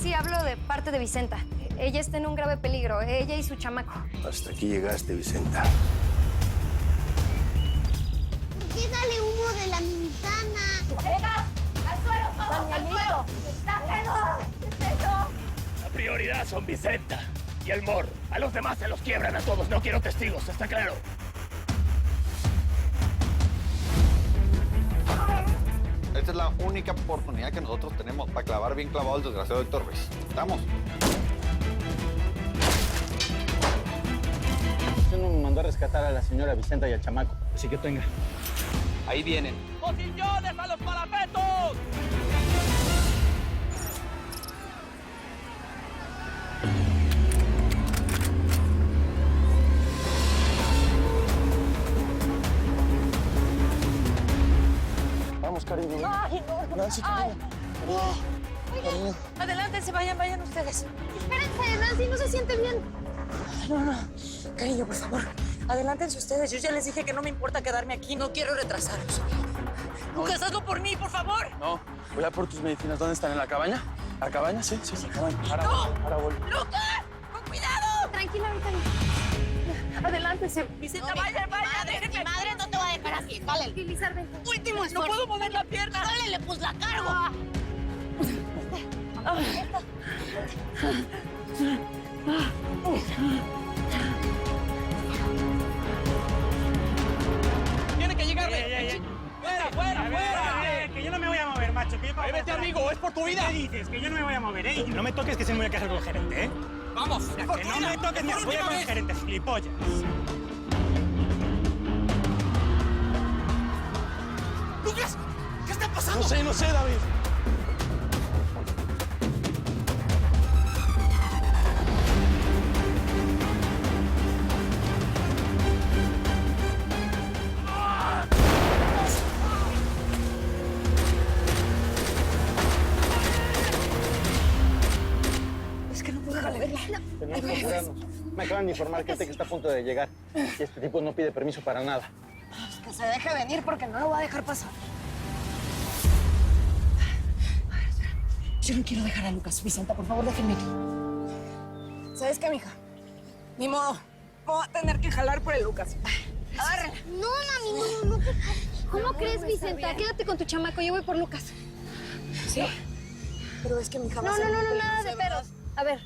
Sí, hablo de parte de Vicenta. Ella está en un grave peligro, ella y su chamaco. Hasta aquí llegaste, Vicenta. ¿Por qué sale humo de la ventana? ¡Venga! ¡Al suelo, todos! ¡Al suelo! ¡Sáquenos! ¿Qué es eso? La prioridad son Vicenta y el Mor. A los demás se los quiebran a todos. No quiero testigos, ¿está claro? Esta es la única oportunidad que nosotros tenemos para clavar bien clavado al desgraciado Héctor Ruiz. ¿Estamos? Usted no me mandó a rescatar a la señora Vicenta y al chamaco, así que tenga. Ahí vienen. ¡Posiciones a los parapetos! Vamos, cariño. ¡Ay, no! Nancy, ¡Ay! cariño. Adelántense, vayan ustedes. Espérense, Nancy, no se siente bien. No. Cariño, por favor. Adelántense ustedes. Yo ya les dije que no me importa quedarme aquí. No quiero retrasarlos. Lucas, hazlo por mí, por favor. No, voy a por tus medicinas. ¿Dónde están? ¿En la cabaña? ¿La cabaña? Sí, la cabaña. Ahora vuelvo. ¡Lucas! ¡Con cuidado! Tranquila, ahorita. Adelántense. Vicenta, vaya. Mi madre no te va a dejar así. Dale. Elizabeth, ven. Último No esfuerzo. puedo mover la pierna. Dale, pues la cargo. ¡Tiene que llegar! ¡Fuera! Que yo no me voy a mover, macho. ¡Vete, amigo! ¡Es por tu vida! ¿Qué dices? Que yo no me voy a mover, ¿eh? Y no me toques, que se me voy a casar con el gerente, ¿eh? ¡Vamos! Que no me toques, me voy a con el gerente, gilipollas. ¡Lucas! ¿Qué está pasando? No sé, David. Es que no puedo moverla. Tenemos que apurarnos. Me acaban de informar gente que está a punto de llegar. Y este tipo no pide permiso para nada. Que se deje venir porque no lo va a dejar pasar. Yo no quiero dejar a Lucas. Vicenta, por favor, déjenme aquí. ¿Sabes qué, mija? Ni modo. Voy a tener que jalar por el Lucas. Agárrenla. No, mami, no. ¿Cómo crees, Vicenta? Quédate con tu chamaco, yo voy por Lucas. ¿Sí? Pero es que mi hija va No, a ser muy nada peligrosa, de ¿verdad? peros. A ver,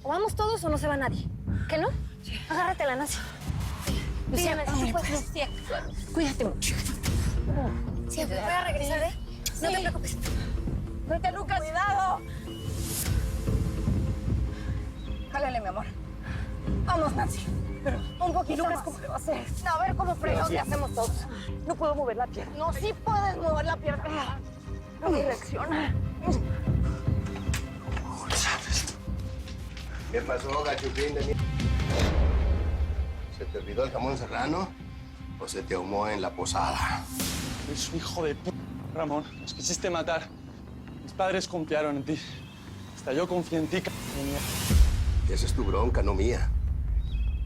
o vamos todos o no se va nadie. ¿Qué no? Sí. Agárratela, Nancy. Luciana, ándale, tú puedes. pues. Sí, Cuídate mucho. sí, voy a regresar, ¿eh? No te preocupes. ¡Vete, Lucas! ¡Cuidado! Jálale, mi amor. Vamos, Nancy. Pero un poquito Lucas, ¿cómo le va a hacer? A ver cómo fregados le hacemos todos. No puedo mover la pierna. No, sí puedes mover la pierna. No reacciona. ¿Qué pasó, gachupín de mierda? ¿Se te olvidó el jamón serrano o se te ahumó en la posada? Eres un hijo de p***, Ramón. Nos quisiste matar. Mis padres confiaron en ti. Hasta yo confié en ti, c***. Esa es tu bronca, no mía.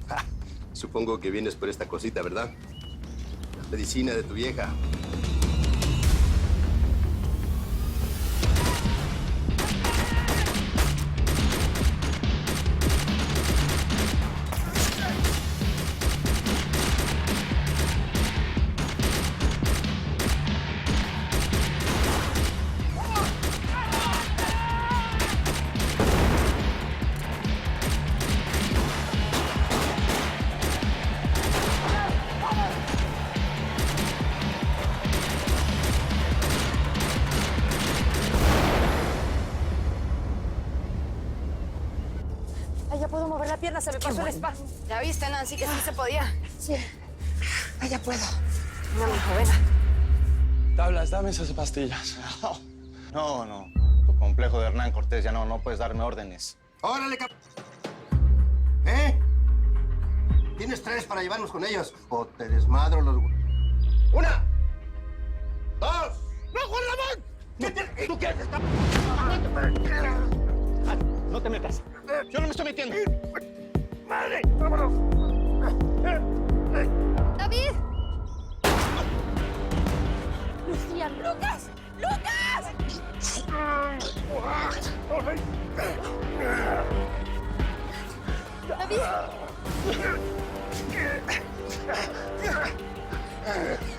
Ja, supongo que vienes por esta cosita, ¿verdad? La medicina de tu vieja. Ay, ya puedo mover la pierna, se me pasó el espasmo. ¿Ya viste, Nancy, que sí se podía? Sí. Ay, ya puedo. Venga, mijo, venga. Tablas, dame esas pastillas. No. Tu complejo de Hernán Cortés ya no puedes darme órdenes. ¡Órale, cap... ¿Eh? ¿Tienes 3 para llevarnos con ellos? ¿O te desmadro los... ¡Una! ¡2! ¡No, Juan Ramón! ¿Qué te... ¿Tú qué haces? No te metas. Yo no me estoy metiendo. ¡Madre! ¡Vámonos! ¡David! ¡Lucía! ¡Lucas! ¡Lucas! ¡David!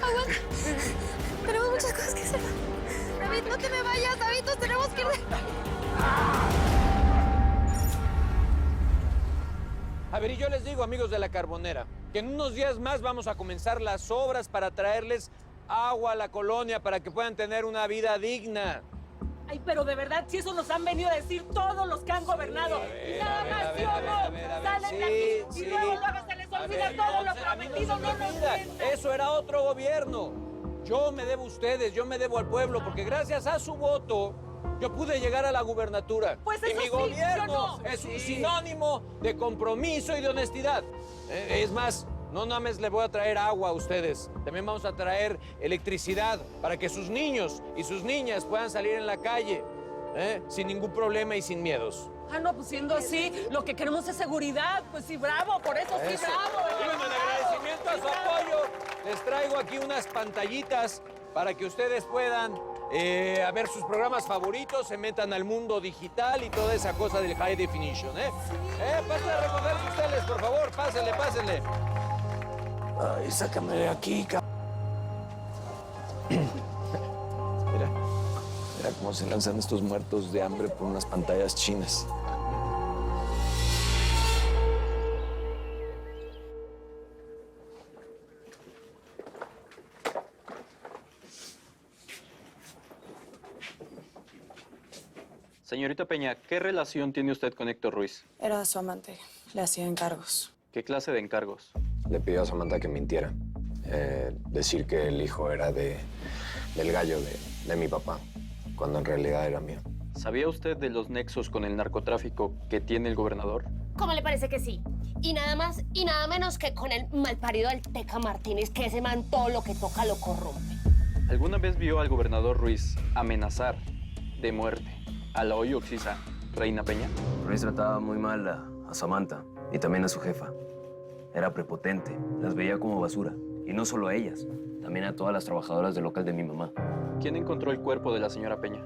¡Aguanta! Tenemos muchas cosas que hacer. David, no te me vayas. David, nos tenemos que ir. A ver, y yo les digo, amigos de la Carbonera, que en unos días más vamos a comenzar las obras para traerles agua a la colonia para que puedan tener una vida digna. Ay, pero de verdad, si eso nos han venido a decir todos los que han gobernado. Y nada más, ¿sí o no? Salen de aquí y luego se les olvida todo lo prometido, no nos cuentan. Eso era otro gobierno. Yo me debo a ustedes, yo me debo al pueblo, porque gracias a su voto yo pude llegar a la gubernatura. Pues y eso mi sí, gobierno yo no. es un sinónimo de compromiso y de honestidad. Es más, no nada más le voy a traer agua a ustedes, también vamos a traer electricidad para que sus niños y sus niñas puedan salir en la calle sin ningún problema y sin miedos. Ah, no, pues siendo así, lo que queremos es seguridad. Pues sí, bravo, por eso sí, bravo. Y bueno, en agradecimiento a su apoyo, les traigo aquí unas pantallitas para que ustedes puedan a ver sus programas favoritos, se metan al mundo digital y toda esa cosa del high definition, Pásenle a recoger sus teles, por favor, pásenle, pásenle. Ay, sácame de aquí, Mira, mira cómo se lanzan estos muertos de hambre por unas pantallas chinas. Señorita Peña, ¿qué relación tiene usted con Héctor Ruiz? Era su amante, le hacía encargos. ¿Qué clase de encargos? Le pidió a Samantha que mintiera. Decir que el hijo era del gallo de mi papá, cuando en realidad era mío. ¿Sabía usted de los nexos con el narcotráfico que tiene el gobernador? ¿Cómo le parece que sí? Y nada más y nada menos que con el malparido del Teca Martínez, que ese man todo lo que toca lo corrompe. ¿Alguna vez vio al gobernador Ruiz amenazar de muerte a la hoy oxisa Reina Peña? Ruiz trataba muy mal a Samantha y también a su jefa. Era prepotente, las veía como basura. Y no solo a ellas, también a todas las trabajadoras del local de mi mamá. ¿Quién encontró el cuerpo de la señora Peña?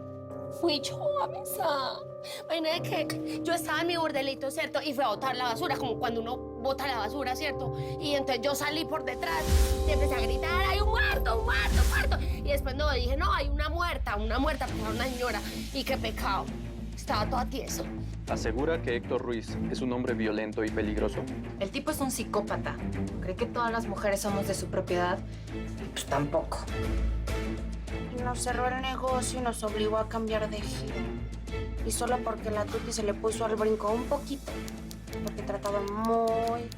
Fui yo, Amisa. Imagínate que yo estaba en mi bordelito, ¿cierto? Y fui a botar la basura, como cuando uno bota la basura, ¿cierto? Y entonces yo salí por detrás y empecé a gritar, ¡hay un muerto, un muerto, un muerto! Y después no, dije, no, hay una muerta, porque era una señora. Y qué pecado. Estaba toda tiesa. ¿Asegura que Héctor Ruiz es un hombre violento y peligroso? El tipo es un psicópata. ¿Cree que todas las mujeres somos de su propiedad? Pues tampoco. Y nos cerró el negocio y nos obligó a cambiar de giro. Y solo porque la Tuti se le puso al brinco un poquito. Porque trataba muy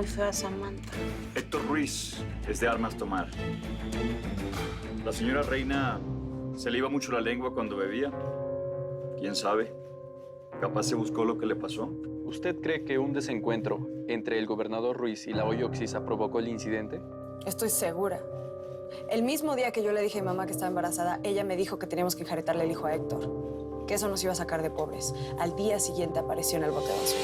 feo a Samantha. Héctor Ruiz es de armas tomar. La señora Reina se le iba mucho la lengua cuando bebía. ¿Quién sabe? Capaz se buscó lo que le pasó. ¿Usted cree que un desencuentro entre el gobernador Ruiz y la hoy oxisa provocó el incidente? Estoy segura. El mismo día que yo le dije a mi mamá que estaba embarazada, ella me dijo que teníamos que enjaretarle el hijo a Héctor. Que eso nos iba a sacar de pobres. Al día siguiente apareció en el bote de basura.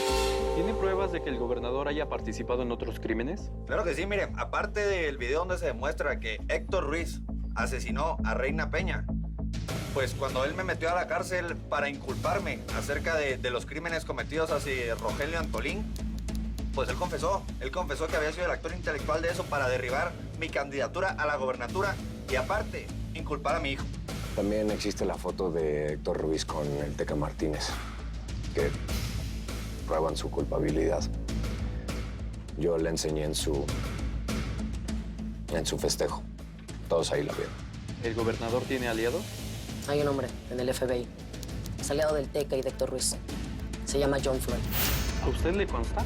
¿Tiene pruebas de que el gobernador haya participado en otros crímenes? Claro que sí, miren, aparte del video donde se demuestra que Héctor Ruiz asesinó a Reina Peña, pues cuando él me metió a la cárcel para inculparme acerca de los crímenes cometidos hacia Rogelio Antolín, pues él confesó que había sido el actor intelectual de eso para derribar mi candidatura a la gobernatura y aparte, inculpar a mi hijo. También existe la foto de Héctor Ruiz con el Teca Martínez, que prueban su culpabilidad. Yo le enseñé en su festejo. Todos ahí la vieron. ¿El gobernador tiene aliados? Hay un hombre en el FBI. Es aliado del Teca y de Héctor Ruiz. Se llama John Floyd. ¿A usted le consta?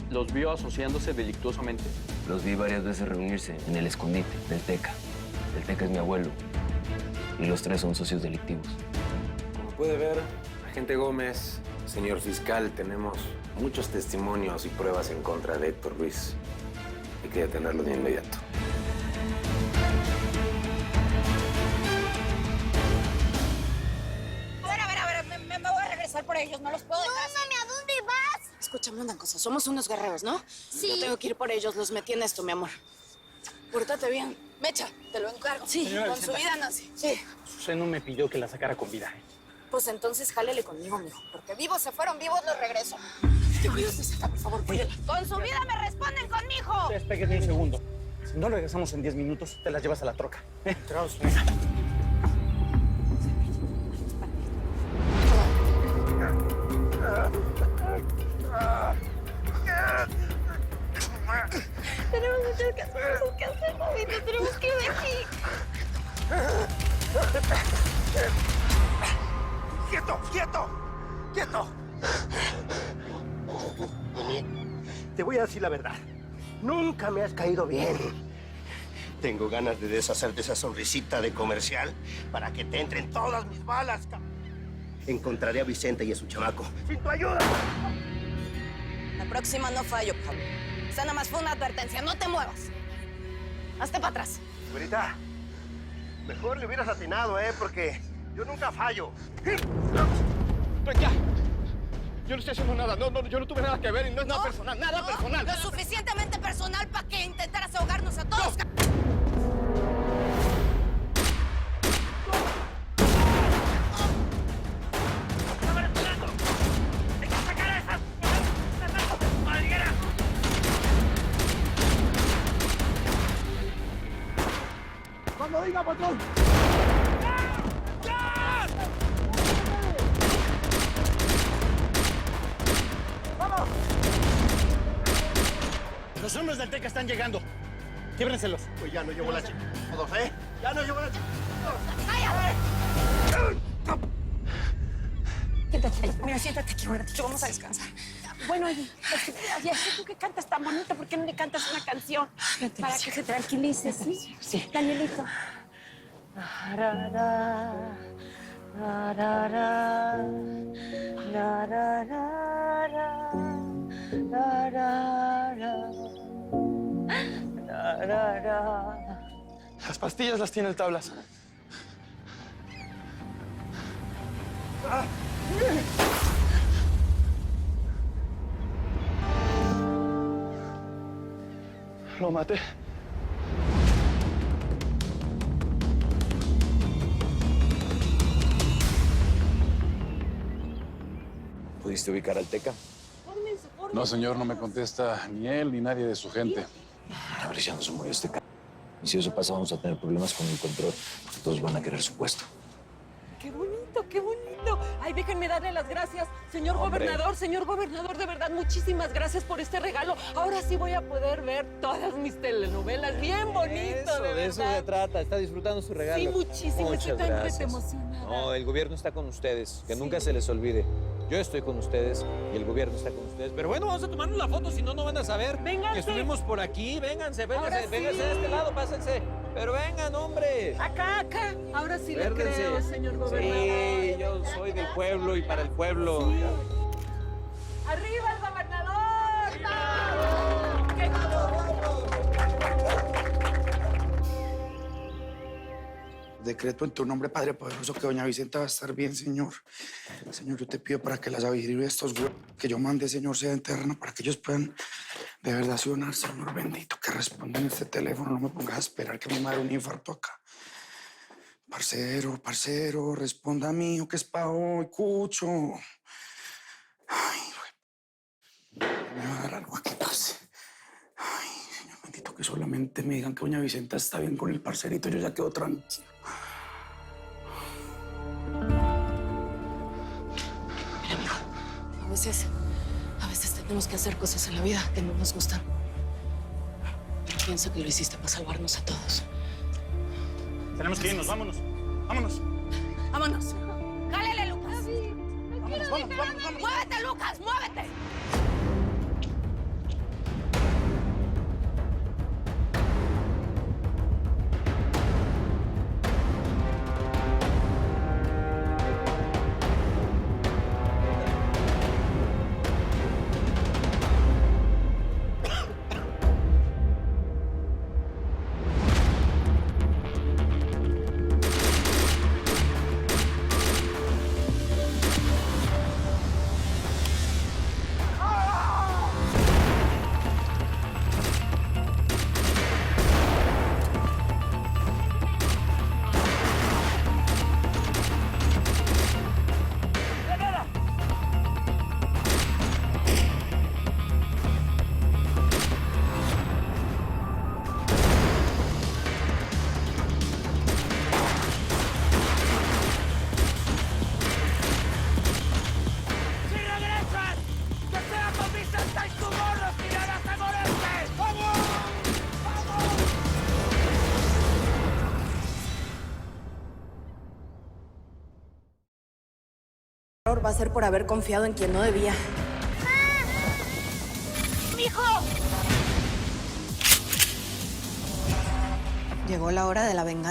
¿Los vio asociándose delictuosamente? Los vi varias veces reunirse en el escondite del Teca. El Teca es mi abuelo. Y los tres son socios delictivos. Como puede ver, agente Gómez, señor fiscal, tenemos muchos testimonios y pruebas en contra de Héctor Ruiz. Hay que detenerlo de inmediato. A ver, me voy a regresar por ellos, no los puedo dejar. No, mami, ¿a dónde vas? Escúchame una cosa, somos unos guerreros, ¿no? Sí. Yo tengo que ir por ellos, los metí en esto, mi amor. Pórtate bien. Mecha, te lo encargo. Sí, Señora con su Vicenta. vida nace. Sí. Usted no me pidió que la sacara con vida. Pues entonces jálele conmigo, mijo. Porque vivos se fueron, vivos los regreso. Te cuidas de Zeta, por favor, cuídala. Con su vida me responden con mi hijo. Despéguese un segundo. Si no regresamos en 10 minutos, te las llevas a la troca. Entraos, venga. Tenemos muchas cosas que hacer, mamita. Tenemos que ir de aquí. ¡Quieto! ¡Quieto! ¡Quieto! Te voy a decir la verdad. Nunca me has caído bien. Tengo ganas de deshacerte esa sonrisita de comercial para que te entren todas mis balas. Encontraré a Vicente y a su chamaco. ¡Sin tu ayuda! La próxima no fallo, Pablo. Esa nada más fue una advertencia. No te muevas. Hazte para atrás. Güerita, mejor le hubieras atinado, porque yo nunca fallo. Tranquila. Yo no estoy haciendo nada. No, yo no tuve nada que ver y no es nada personal. Nada personal. Lo suficientemente personal para que intentaras ahogarnos a todos. ¡Cuando diga, patrón! ¡Vamos! Los hombres del TECA están llegando. Quíbrenselos. Pues ya no llevo la chica. Todos, Ya no llevo la chica. Siéntate. Mira, siéntate aquí un ratito. Vamos a descansar. Bueno, oye, tú que cantas tan bonito, ¿por qué no le cantas una canción? Para que se tranquilice, ¿sí? Sí. Danielito. Las pastillas las tiene el Tablas. Lo maté. ¿Pudiste ubicar al Teca? No, señor, no me contesta ni él ni nadie de su gente. A ver si ya no se murió este c. Y si eso pasa, vamos a tener problemas con el control, porque todos van a querer su puesto. ¡Qué bonito, qué bonito! Ay, déjenme darle las gracias, señor gobernador, de verdad, muchísimas gracias por este regalo. Ahora sí voy a poder ver todas mis telenovelas, bien bonito, De eso se trata, está disfrutando su regalo. Sí, muchísimo, Muchas estoy tan gracias. emocionada. No, el gobierno está con ustedes, que nunca se les olvide. Yo estoy con ustedes y el gobierno está con ustedes. Pero bueno, vamos a tomarnos la foto, si no, no van a saber Vénganse. que estuvimos por aquí. Vénganse, vénganse, Ahora sí. vénganse de este lado, pásense. Pero vengan, hombre. Acá. Ahora sí le Vérdense. creo, señor gobernador. Sí, yo soy del pueblo y para el pueblo. Sí. ¡Arriba el gobernador! ¡Vamos! ¡Qué Decreto en tu nombre, Padre Poderoso, que doña Vicenta va a estar bien, Señor. Señor, yo te pido para que la sabiduría de estos huevos que yo mande, Señor, sea eterna, para que ellos puedan de verdad accionar, Señor bendito, que respondan este teléfono. No me pongas a esperar que mi madre un infarto acá. Parcero, responda a mí, que es pa' hoy, Cucho. Ay, güey. Me va a dar algo a que pase. Ay, Señor bendito, que solamente me digan que doña Vicenta está bien con el parcerito, yo ya quedo tranquilo. A veces tenemos que hacer cosas en la vida que no nos gustan. Pero piensa que lo hiciste para salvarnos a todos. Tenemos que irnos, vámonos. Vámonos. ¡Vámonos! ¡Jálele, Lucas! Vamos. ¡Muévete, Lucas! ¡Muévete! error va a ser por haber confiado en quien no debía. ¡Mijo! Llegó la hora de la venganza.